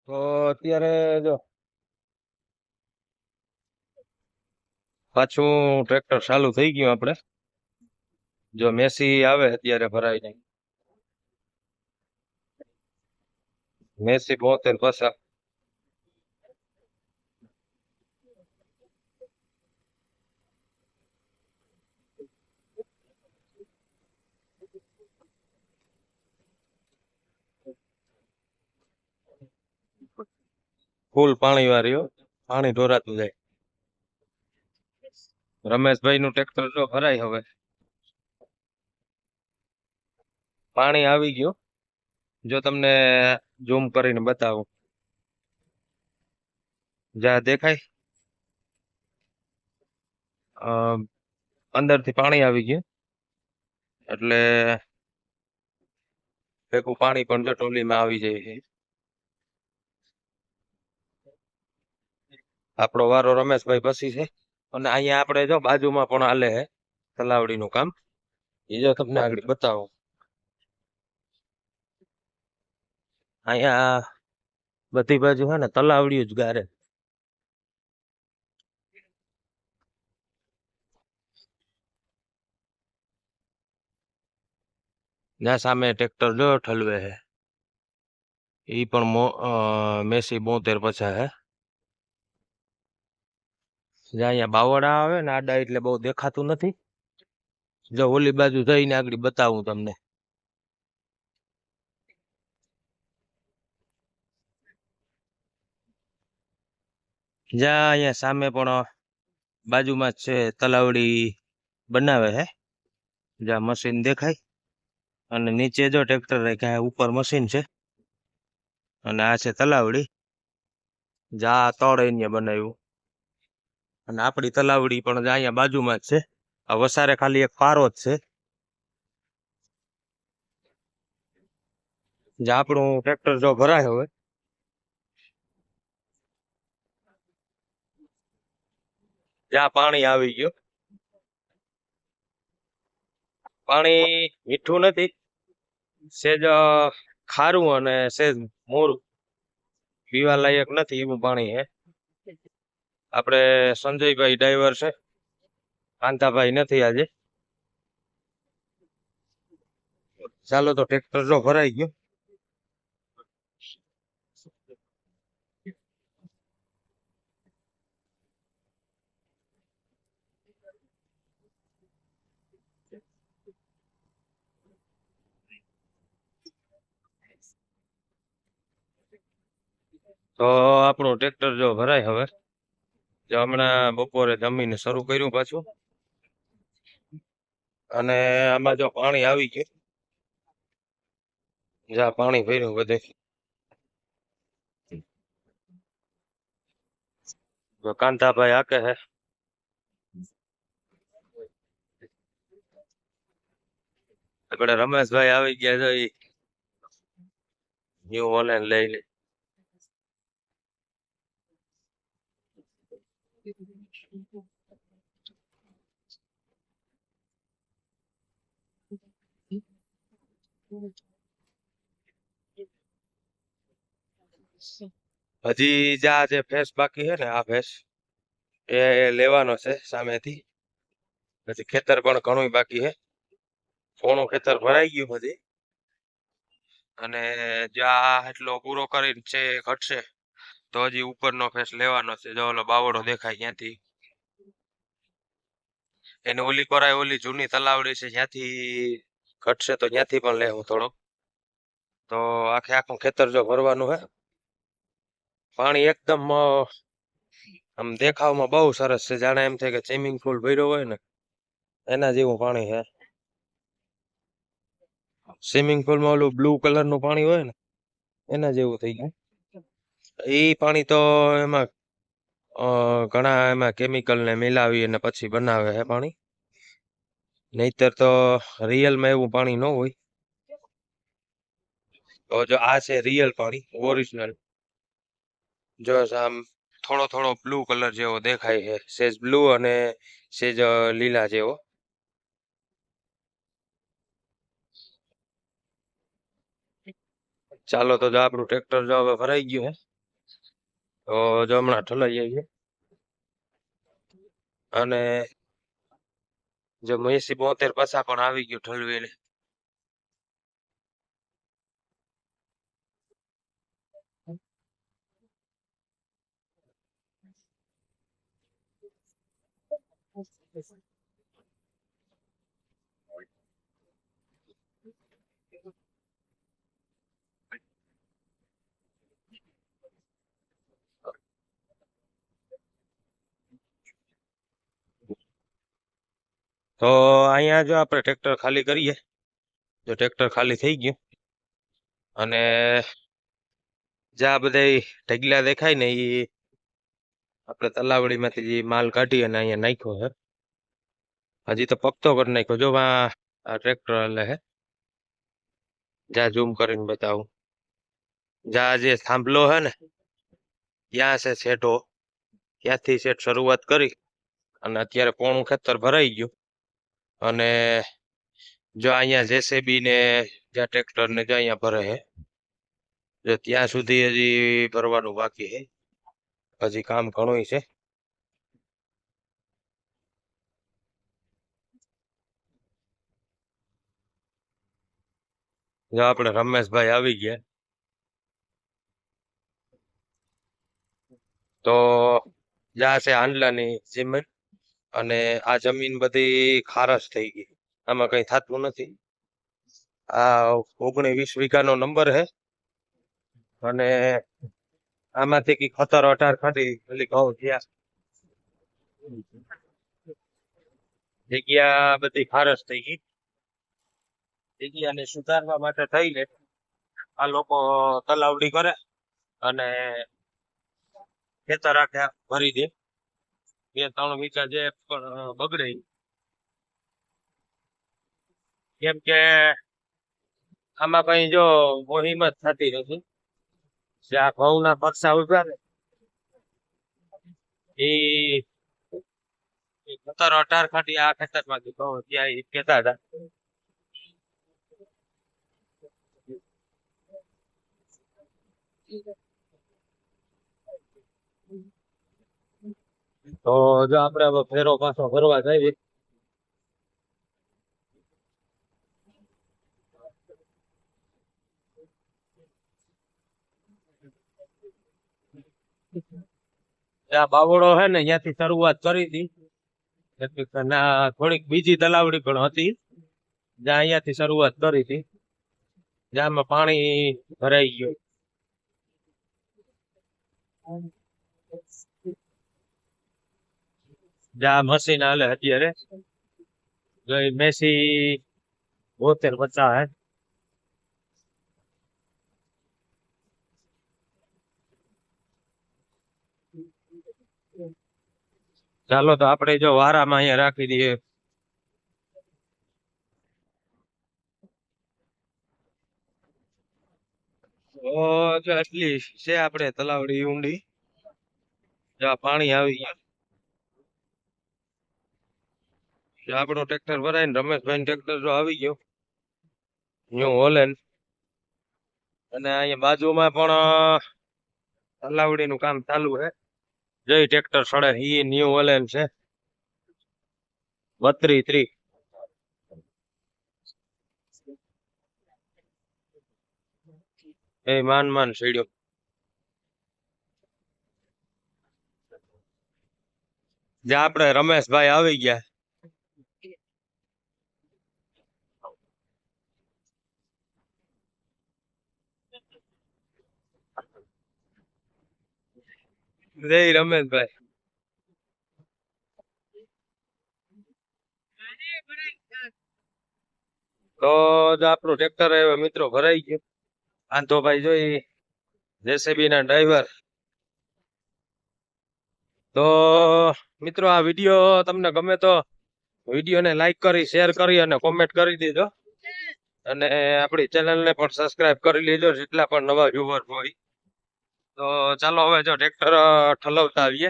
તો અત્યારે જો પાછું ટ્રેક્ટર ચાલુ થઈ ગયું આપણે. જો મેસી આવે અત્યારે ભરાઈને, મેસી 72 પાછા ફૂલ પાણી વાળી હો, પાણી ઢોરાતું જાય. રમેશભાઈ નું ટ્રેક્ટર જો ભરાય હવે, પાણી આવી ગયું. જો તમને ઝૂમ કરીને બતાવું, જ્યાં દેખાય અંદરથી પાણી આવી ગયું, એટલે ભેગું પાણી પણ જો ટોલીમાં આવી જાય છે. આપણો વારો રમેશભાઈ પછી છે. અને અહીંયા આપણે જો બાજુમાં પણ હાલે છે તલાવડીનું કામ, એ જો તમને આગળ બતાવો. અહીંયા બધી બાજુ છે ને તલાવડી જ ગારે. જ્યાં સામે ટ્રેક્ટર જો ઠલવે છે, એ પણ મેસી 72 50 હે. જ્યાં અહીંયા બાવળા આવે ને આડા, એટલે બહુ દેખાતું નથી. જો ઓલી બાજુ જઈને આગળ બતાવું તમને. જ્યાં અહીંયા સામે પણ બાજુમાં જ છે તલાવડી બનાવે છે, જ્યાં મશીન દેખાય. અને નીચે જો ટ્રેક્ટર રાખ્યા, ઉપર મશીન છે. અને આ છે તલાવડી, જ્યાં તળ અહીંયા બનાવ્યું. અને આપણી તલાવડી પણ અહીંયા બાજુમાં જ છે. આ વસારે ખાલી એક પારો જ છે. જ્યાં આપણું ટ્રેક્ટર જો ભરાય હવે, જ્યાં પાણી આવી ગયું. પાણી મીઠું નથી, સેજ ખારું અને સેજ મોરું, પીવા લાયક નથી એવું પાણી છે. આપણે સંજયભાઈ ડ્રાઈવર છે, કાંતાભાઈ નથી આજે. ચાલો તો ટ્રેક્ટર જો ભરાઈ ગયું. તો આપણું ટ્રેક્ટર જો ભરાય હવે, જો હમણાં બપોરે જમીને શરૂ કર્યું પાછું. અને આમાં જો પાણી આવી ગયું, જ્યાં પાણી ભર્યું બધે. કાંતાભાઈ આકે હે, આપણે રમેશભાઈ આવી ગયા છે, ન્યુ ઓનલાઈન લઈને. હજી જ્યાં જે ફેસ બાકી છે ને, આ ફેસ એ લેવાનો છે સામેથી. પછી ખેતર પણ ઘણું બાકી છે, સોનું ખેતર ભરાઈ ગયું બધી. અને જ્યાં એટલો પૂરો કરીને છે ઘટશે, તો હજી ઉપરનો ફેસ લેવાનો છે. જો ઓલો બાવડો દેખાય ત્યાંથી, એને ઓલી કોરાય ઓલી જૂની તલાવડી છે, જ્યાંથી ઘટશે તો ત્યાંથી પણ લેવું થોડો. તો આખે આખું ખેતર જો ભરવાનું હે. પાણી એકદમ આમ દેખાવમાં બહુ સરસ છે, જાણે એમ થાય કે સ્વિમિંગ પુલ ભર્યો હોય ને એના જેવું પાણી છે. સ્વિમિંગ પુલમાં ઓલું બ્લુ કલરનું પાણી હોય ને એના જેવું થઈ ગયું. એ પાણી તો એમાં ઘણા એમાં કેમિકલ ને મિલાવી અને પછી બનાવે છે પાણી. નહીતર તો રિયલમાં એવું પાણી ન હોય. તો જો આ છે રિયલ પાણી, ઓરિજિનલ. જો આમ થોડો થોડો બ્લુ કલર જેવો દેખાય છે, સેજ બ્લુ અને સેજ લીલા જેવો. ચાલો તો જો આપણું ટ્રેક્ટર જો હવે ભરાઈ ગયું હે. તો જો હમણાં ઠલાઈ આવીએ અને જો 80-72 પાછા પણ આવી ગયું ઠલવીને. તો અહીંયા જો આપણે ટ્રેક્ટર ખાલી કરીએ, જો ટ્રેક્ટર ખાલી થઈ ગયું અને જ્યાં બધા ઢગલા દેખાય ને એ આપણે તલાવડીમાંથી જે માલ કાઢી અને અહીંયા નાખ્યો છે. હજી તો પકતો કરી નાખ્યો. જો આ ટ્રેક્ટર હાલે હે, જ્યાં ઝૂમ કરીને બતાવું, જ્યાં જે થાંભલો હે ને ત્યાં છે શેઢો, ત્યાંથી શેઠ શરૂઆત કરી અને અત્યારે પોણું ખેતર ભરાઈ ગયું. અને જો અહીંયા જેસીબી ને જ્યાં ટ્રેક્ટર ને જો અહીંયા ભરે છે, જો ત્યાં સુધી હજી ભરવાનું બાકી છે, હજી કામ ઘણું છે. જો આપણે રમેશભાઈ આવી ગયા. તો જ્યાં છે આંડલાની સિમેન્ટ અને આ જમીન બધી ખારસ થઈ ગઈ, આમાં કઈ થતું નથી. આ 19-20 વીઘાનો નંબર છે અને આમાંથી કઈ 17-18 ખાટી પેલી ઘઉં થયા. જગ્યા બધી ખારસ થઈ ગઈ. જગ્યાને સુધારવા માટે થઈને આ લોકો તલાવડી કરે અને ખેતર આખે ભરી દે. 2-3 વીઘા જે પણ બગડે, કેમ કે આમાં કઈ જો હિંમત થતી નથી. જ્યાં ઘઉંના પક્ષા ઉભા ને એ 17-18 ખાટી આ ખેતરમાંથી ઘઉં ત્યાં એ કહેતા હતા. તો જો આપણે હવે ફેરો પાછો ભરવા જઈએ. ત્યાં બાવળો હે ને ત્યાંથી શરૂઆત કરી હતી. થોડીક બીજી તલાવડી પણ હતી, જ્યાં અહીંયાથી શરૂઆત કરી હતી, જ્યાં પાણી ભરાઈ ગયું. જ્યાં મશીન હાલે અત્યારે મેસી 72-50 હે. ચાલો તો આપણે જો વારામાં અહીંયા રાખી દઈએ. જો એટલી છે આપણે તલાવડી ઊંડી, જો પાણી આવી ગયું. આપણો ટ્રેક્ટર ભરાય ને રમેશભાઈ ટ્રેક્ટર જો આવી ગયો ન્યુ હોલેન્ડ. અને અહીંયા બાજુમાં પણ તલાવડી નું કામ ચાલુ છે. જય ટ્રેક્ટર સડે ઈ ન્યુ હોલેન્ડ છે 32-30. એ માન સીડ્યો. જ્યાં આપણે રમેશભાઈ આવી ગયા. જય રમેશભાઈ. તો આપણું ટ્રેક્ટર મિત્રો ભરાઈ ગયું. આંતોભાઈ જોઈ જેસીબી ના ડ્રાઈવર. તો મિત્રો આ વિડીયો તમને ગમે તો વિડીયોને લાઈક કરી, શેર કરી અને કોમેન્ટ કરી દેજો. અને આપણી ચેનલને પણ સબસ્ક્રાઇબ કરી લેજો જેટલા પણ નવા વ્યુઅર હોય. તો ચાલો હવે જો ટ્રેક્ટર ઠલવતા આવીએ.